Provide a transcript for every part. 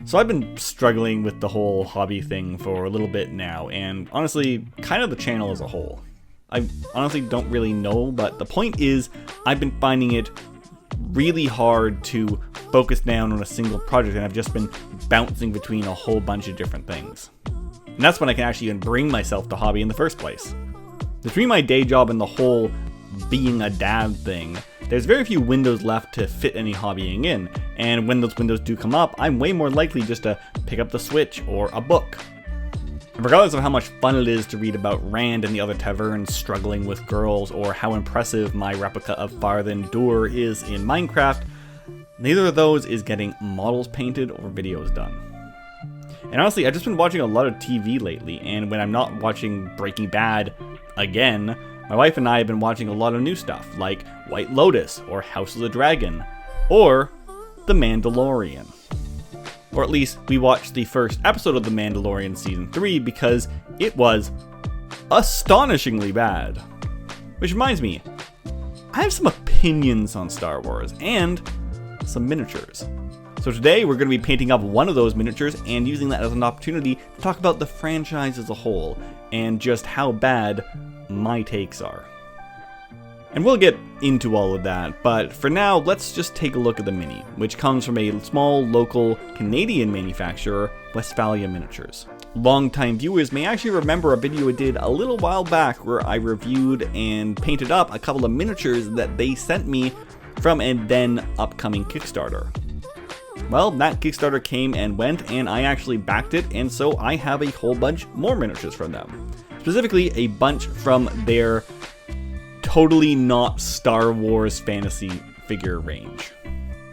So I've been struggling with the whole hobby thing for a little bit now, and honestly, kind of the channel as a whole. I honestly don't really know, but the point is, I've been finding it really hard to focus down on a single project, and I've just been bouncing between a whole bunch of different things. And that's when I can actually even bring myself to hobby in the first place. Between my day job and the whole being a dad thing, there's very few windows left to fit any hobbying in, and when those windows do come up, I'm way more likely just to pick up the Switch or a book. And regardless of how much fun it is to read about Rand and the other taverns struggling with girls, or how impressive my replica of Farthen Dur is in Minecraft, neither of those is getting models painted or videos done. And honestly, I've just been watching a lot of TV lately, and when I'm not watching Breaking Bad again, my wife and I have been watching a lot of new stuff, like White Lotus, or House of the Dragon, or The Mandalorian. Or at least, we watched the first episode of The Mandalorian Season 3 because it was astonishingly bad. Which reminds me, I have some opinions on Star Wars, and some miniatures. So today we're going to be painting up one of those miniatures and using that as an opportunity to talk about the franchise as a whole, and just how bad my takes are. And we'll get into all of that, but for now, let's just take a look at the Mini, which comes from a small local Canadian manufacturer, Westphalia Miniatures. Longtime viewers may actually remember a video I did a little while back where I reviewed and painted up a couple of miniatures that they sent me from a then upcoming Kickstarter. Well, that Kickstarter came and went, and I actually backed it, and so I have a whole bunch more miniatures from them. Specifically, a bunch from their totally not Star Wars fantasy figure range.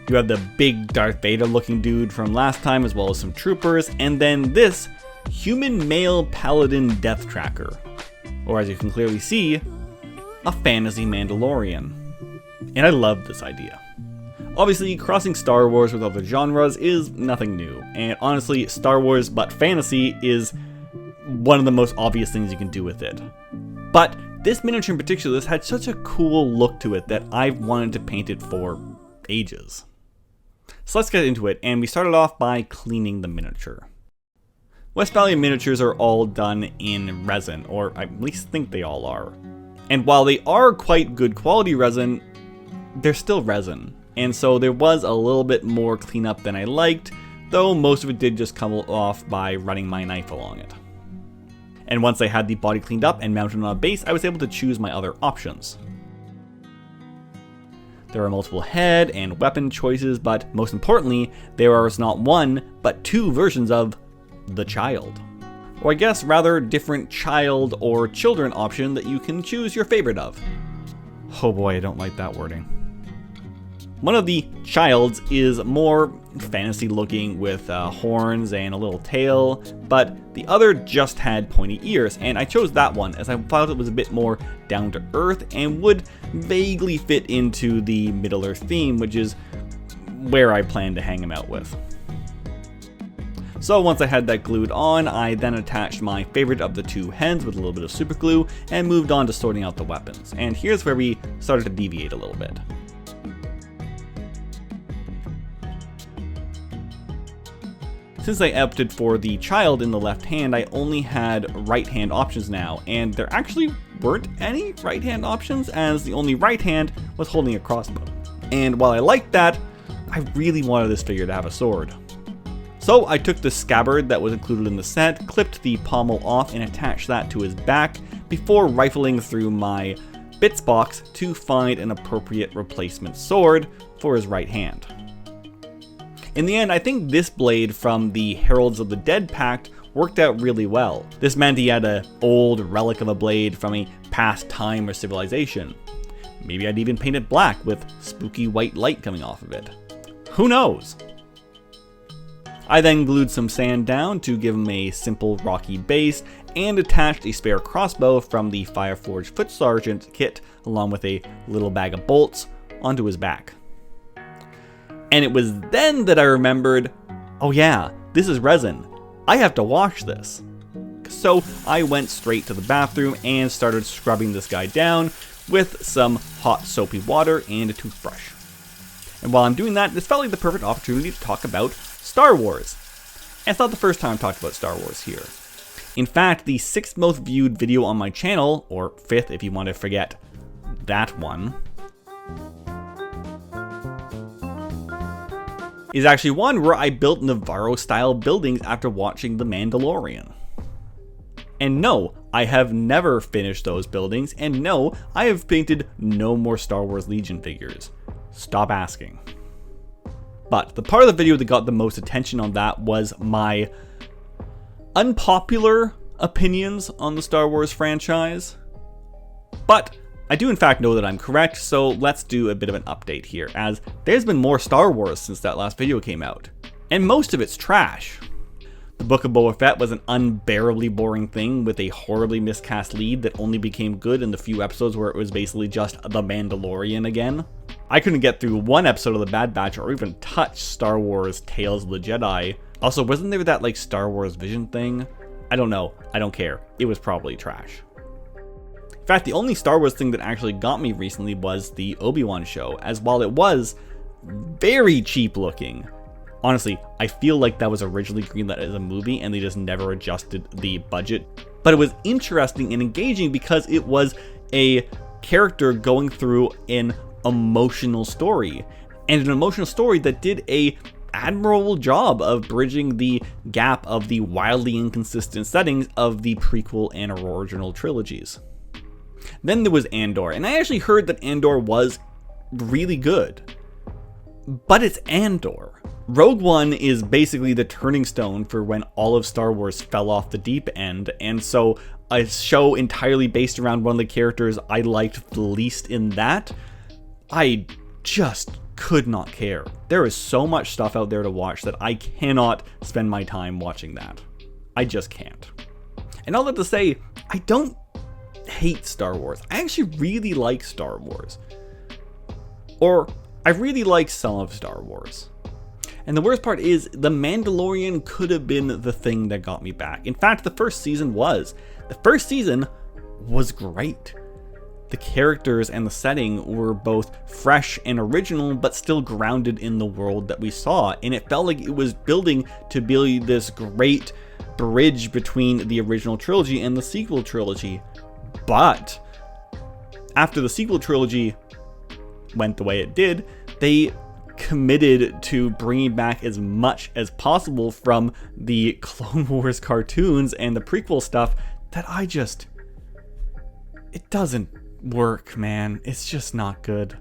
You have the big Darth Vader looking dude from last time, as well as some troopers, and then this human male paladin death tracker. Or as you can clearly see, a fantasy Mandalorian. And I love this idea. Obviously, crossing Star Wars with other genres is nothing new, and honestly, Star Wars but fantasy is one of the most obvious things you can do with it. But this miniature in particular has had such a cool look to it that I've wanted to paint it for ages. So let's get into it, and we started off by cleaning the miniature. Westphalia miniatures are all done in resin, or I at least think they all are. And while they are quite good quality resin, they're still resin. And so there was a little bit more cleanup than I liked, though most of it did just come off by running my knife along it. And once I had the body cleaned up and mounted on a base, I was able to choose my other options. There are multiple head and weapon choices, but most importantly, there is not one, but two versions of the child. Or I guess rather different child or children option that you can choose your favorite of. Oh boy, I don't like that wording. One of the childs is more fantasy looking with horns and a little tail, but the other just had pointy ears, and I chose that one as I felt it was a bit more down to earth and would vaguely fit into the Middle Earth theme, which is where I plan to hang him out with. So once I had that glued on, I then attached my favorite of the two heads with a little bit of super glue and moved on to sorting out the weapons. And here's where we started to deviate a little bit. Since I opted for the child in the left hand, I only had right hand options now, and there actually weren't any right hand options, as the only right hand was holding a crossbow. And while I liked that, I really wanted this figure to have a sword. So I took the scabbard that was included in the set, clipped the pommel off and attached that to his back before rifling through my bits box to find an appropriate replacement sword for his right hand. In the end, I think this blade from the Heralds of the Dead Pact worked out really well. This meant he had an old relic of a blade from a past time or civilization. Maybe I'd even paint it black with spooky white light coming off of it. Who knows? I then glued some sand down to give him a simple rocky base and attached a spare crossbow from the Fireforged Foot Sergeant kit along with a little bag of bolts onto his back. And it was then that I remembered, oh yeah, this is resin. I have to wash this. So I went straight to the bathroom and started scrubbing this guy down with some hot soapy water and a toothbrush. And while I'm doing that, this felt like the perfect opportunity to talk about Star Wars. And it's not the first time I've talked about Star Wars here. In fact, the 6th most viewed video on my channel, or 5th if you want to forget that one, is actually one where I built Navarro-style buildings after watching The Mandalorian. And no, I have never finished those buildings, and no, I have painted no more Star Wars Legion figures. Stop asking. But the part of the video that got the most attention on that was my unpopular opinions on the Star Wars franchise. But I do in fact know that I'm correct, so let's do a bit of an update here, as there's been more Star Wars since that last video came out, and most of it's trash. The Book of Boba Fett was an unbearably boring thing with a horribly miscast lead that only became good in the few episodes where it was basically just The Mandalorian again. I couldn't get through one episode of The Bad Batch or even touch Star Wars Tales of the Jedi. Also, wasn't there that like Star Wars Vision thing? I don't know, I don't care, it was probably trash. In fact, the only Star Wars thing that actually got me recently was the Obi-Wan show, as while it was very cheap looking, honestly, I feel like that was originally greenlit as a movie and they just never adjusted the budget. But it was interesting and engaging because it was a character going through an emotional story, and an emotional story that did a admirable job of bridging the gap of the wildly inconsistent settings of the prequel and original trilogies. Then there was Andor, and I actually heard that Andor was really good. But it's Andor. Rogue One is basically the turning stone for when all of Star Wars fell off the deep end, and so a show entirely based around one of the characters I liked the least in that, I just could not care. There is so much stuff out there to watch that I cannot spend my time watching that. I just can't. And all that to say, I don't hate Star Wars. I actually really like Star Wars. Or, I really like some of Star Wars. And the worst part is, The Mandalorian could have been the thing that got me back. In fact, the first season was. The first season was great. The characters and the setting were both fresh and original, but still grounded in the world that we saw. And it felt like it was building to be this great bridge between the original trilogy and the sequel trilogy. But after the sequel trilogy went the way it did, they committed to bringing back as much as possible from the Clone Wars cartoons and the prequel stuff that it doesn't work, man. It's just not good.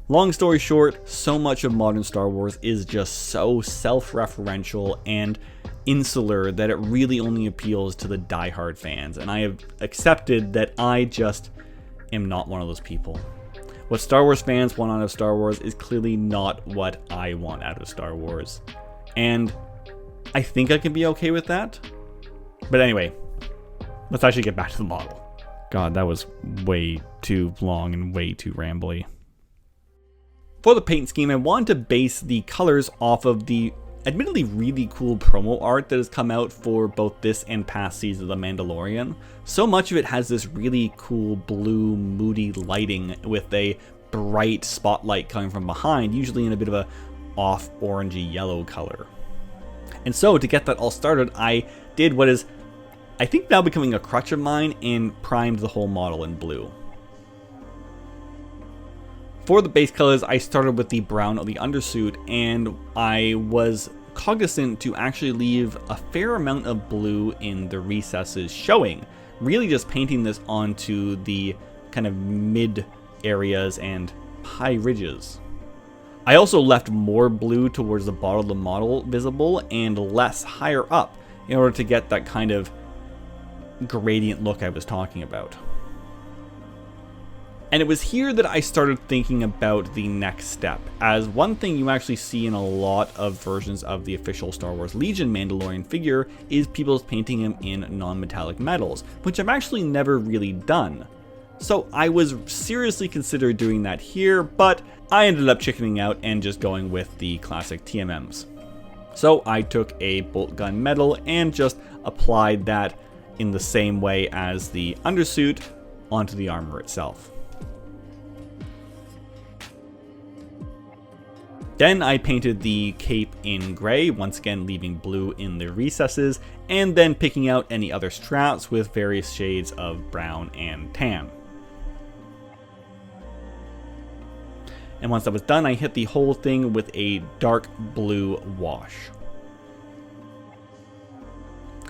Long story short, so much of modern Star Wars is just so self-referential and insular that it really only appeals to the diehard fans, and I have accepted that I just am not one of those people. What Star Wars fans want out of Star Wars is clearly not what I want out of Star Wars, and I think I can be okay with that. But anyway, let's actually get back to the model. God, that was way too long and way too rambly. For the paint scheme, I wanted to base the colors off of the admittedly really cool promo art that has come out for both this and past seasons of The Mandalorian. So much of it has this really cool blue, moody lighting with a bright spotlight coming from behind, usually in a bit of a off orangey yellow color. And so to get that all started, I did what is, I think, now becoming a crutch of mine and primed the whole model in blue. For the base colors, I started with the brown of the undersuit, and I was cognizant to actually leave a fair amount of blue in the recesses showing, really just painting this onto the kind of mid areas and high ridges. I also left more blue towards the bottom of the model visible and less higher up in order to get that kind of gradient look I was talking about. And it was here that I started thinking about the next step, as one thing you actually see in a lot of versions of the official Star Wars Legion Mandalorian figure is people painting him in non-metallic metals, which I've actually never really done. So I was seriously considering doing that here, but I ended up chickening out and just going with the classic TMMs. So I took a bolt gun metal and just applied that in the same way as the undersuit onto the armor itself. Then I painted the cape in gray, once again leaving blue in the recesses, and then picking out any other straps with various shades of brown and tan. And once that was done, I hit the whole thing with a dark blue wash.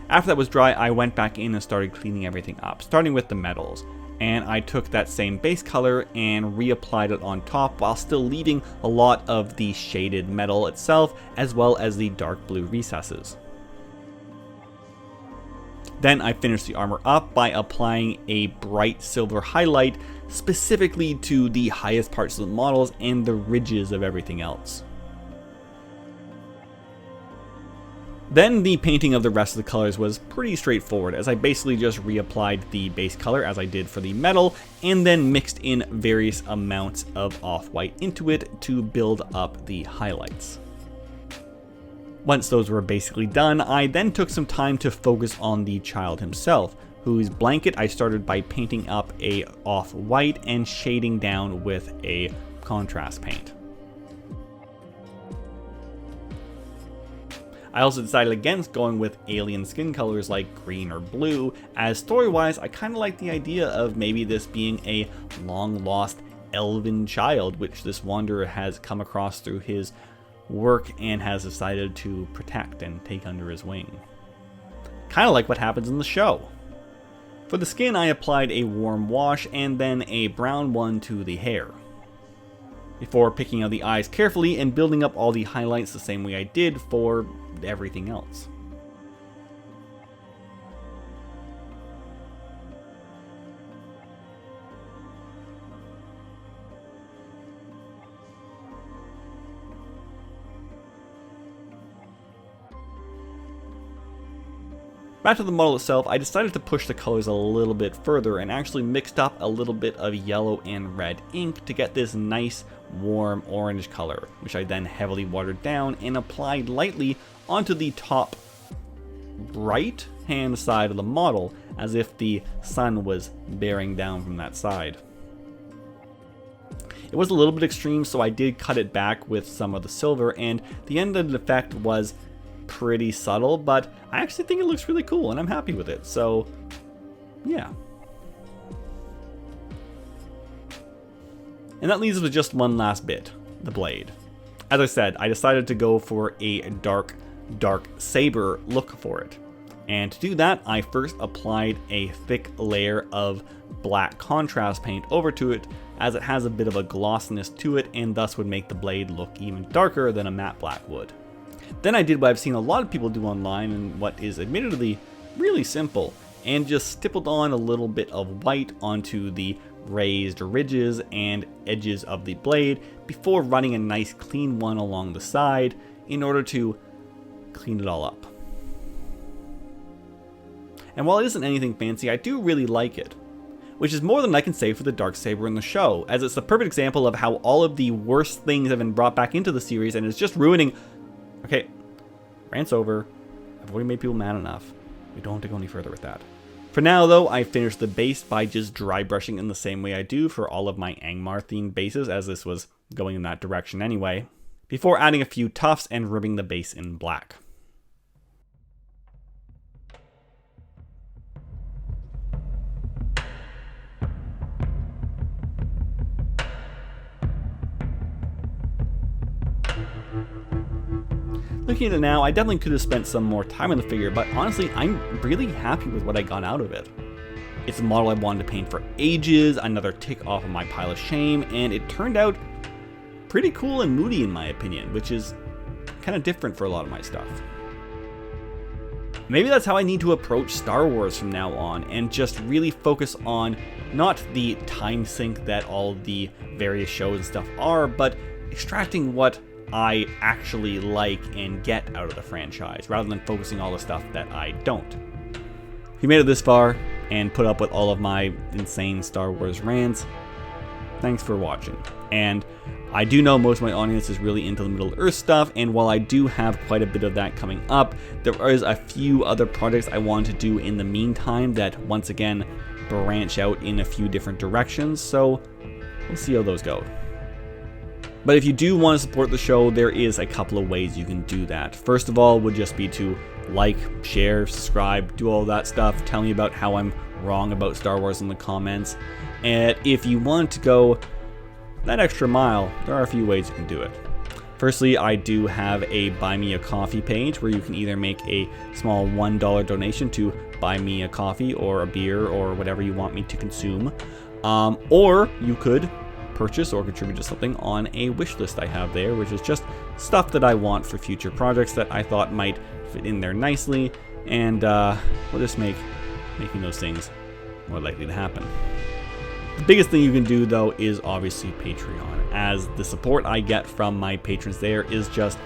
After that was dry, I went back in and started cleaning everything up, starting with the metals. And I took that same base color and reapplied it on top while still leaving a lot of the shaded metal itself, as well as the dark blue recesses. Then I finished the armor up by applying a bright silver highlight specifically to the highest parts of the models and the ridges of everything else. Then the painting of the rest of the colors was pretty straightforward, as I basically just reapplied the base color as I did for the metal, and then mixed in various amounts of off-white into it to build up the highlights. Once those were basically done, I then took some time to focus on the child himself, whose blanket I started by painting up a off-white and shading down with a contrast paint. I also decided against going with alien skin colors like green or blue, as story-wise I kind of like the idea of maybe this being a long-lost elven child which this wanderer has come across through his work and has decided to protect and take under his wing. Kind of like what happens in the show. For the skin, I applied a warm wash and then a brown one to the hair, before picking out the eyes carefully and building up all the highlights the same way I did for everything else. Back to the model itself, I decided to push the colors a little bit further and actually mixed up a little bit of yellow and red ink to get this nice warm orange color, which I then heavily watered down and applied lightly onto the top right hand side of the model, as if the sun was bearing down from that side. It was a little bit extreme, so I did cut it back with some of the silver, and the end of the effect was pretty subtle, but I actually think it looks really cool and I'm happy with it, so yeah. And that leaves us with just one last bit, the blade. As I said, I decided to go for a dark saber look for it. And to do that, I first applied a thick layer of black contrast paint over to it, as it has a bit of a glossiness to it and thus would make the blade look even darker than a matte black would. Then I did what I've seen a lot of people do online and what is admittedly really simple, and just stippled on a little bit of white onto the raised ridges and edges of the blade before running a nice clean one along the side in order to clean it all up. And while it isn't anything fancy, I do really like it, which is more than I can say for the Darksaber in the show, as it's the perfect example of how all of the worst things have been brought back into the series and is just ruining. Okay, rant's over. I've already made people mad enough. We don't have to go any further with that. For now though, I finished the base by just dry brushing in the same way I do for all of my Angmar themed bases, as this was going in that direction anyway, before adding a few tufts and ribbing the base in black. Looking at it now, I definitely could have spent some more time on the figure, but honestly, I'm really happy with what I got out of it. It's a model I wanted to paint for ages, another tick off of my pile of shame, and it turned out pretty cool and moody in my opinion, which is kind of different for a lot of my stuff. Maybe that's how I need to approach Star Wars from now on, and just really focus on not the time sink that all the various shows and stuff are, but extracting what I actually like and get out of the franchise, rather than focusing all the stuff that I don't. If you made it this far and put up with all of my insane Star Wars rants, thanks for watching. And I do know most of my audience is really into the Middle Earth stuff, and while I do have quite a bit of that coming up, there is a few other projects I want to do in the meantime that once again branch out in a few different directions, so we'll see how those go. But if you do want to support the show, there is a couple of ways you can do that. First of all would just be to like, share, subscribe, do all that stuff. Tell me about how I'm wrong about Star Wars in the comments. And if you want to go that extra mile, there are a few ways you can do it. Firstly, I do have a Buy Me a Coffee page where you can either make a small $1 donation to buy me a coffee or a beer or whatever you want me to consume. Or you could purchase or contribute to something on a wish list I have there, which is just stuff that I want for future projects that I thought might fit in there nicely, and we'll just making those things more likely to happen. The biggest thing you can do, though, is obviously Patreon, as the support I get from my patrons there is just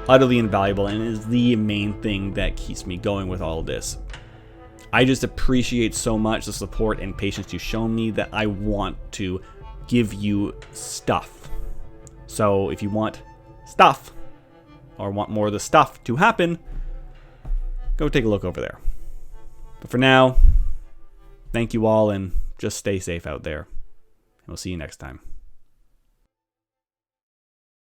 utterly invaluable and is the main thing that keeps me going with all of this. I just appreciate so much the support and patience you've shown me that I want to give you stuff. So if you want stuff or want more of the stuff to happen, go take a look over there. But for now, thank you all and just stay safe out there. And we'll see you next time.